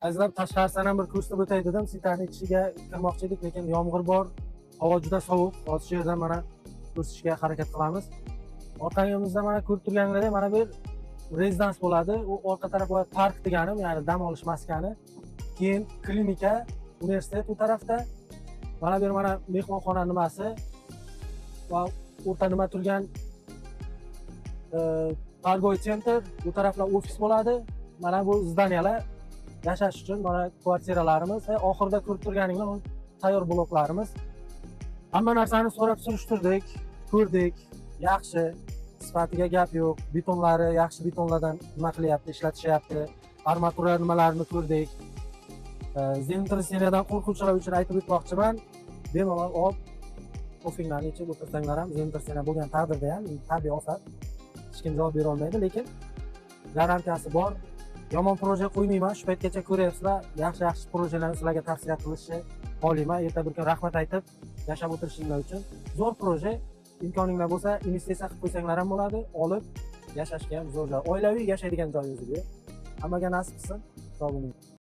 Azizlar, tashqarisidan ham bir ko'rsatib o'tay dedim. Sitani ichiga kirmoqchi edik, lekin yomg'ir bor, havo juda sovuq. Hozir shu yerdan mana ko'rsatishga harakat qilamiz. Orqangimizda mana ko'rib turganingizdek mana bu rezidans bo'ladi. U orqa taraf park degani, ya'ni dam olish maskani. Keyin klinika, universitet u tarafda. Mana bu mana mehmonxona nimasi va o'rta nima turgan торговый center, bu taraflar ofis bo'ladi. Mana bu zdaniyalar yashash uchun mana kvartiralarimiz va oxirida ko'rib turganinglar tayyor bloklarimiz. Hamma narsani so'rab surishtirdik, ko'rdik. Yaxshi, sifatiga gap yo'q. Betonlari yaxshi betonlardan nima qilyapti, ishlatishyapti. Armatura nimalarini ko'rdik. Zemtraseniyadan qo'rquvchilar uchun aytib o'tmoqchiman. Bemalol olib ofinglarni ichib o'tirsanglar ham zemtraseniya bo'lgan taqdirda ham tabiiy ofat hech kim javob bera olmaydi, lekin garantiyasi bor. Yomon proje qo'ymayman, shu paytgacha ko'ryapsizlar. Yaxshi projelarni sizlarga tavsiya qilishni xohlayman. Erta bir kun rahmat aytib yashab o'tirishinglar uchun. Zo'r proje, imkoninglar bo'lsa investitsiya qilib qo'ysanglar ham bo'ladi, olib yashashga ham zo'r joy. Oilaviy yashaydigan joy o'ziga. Hammaga nasib qilsin. Sog' bo'ling.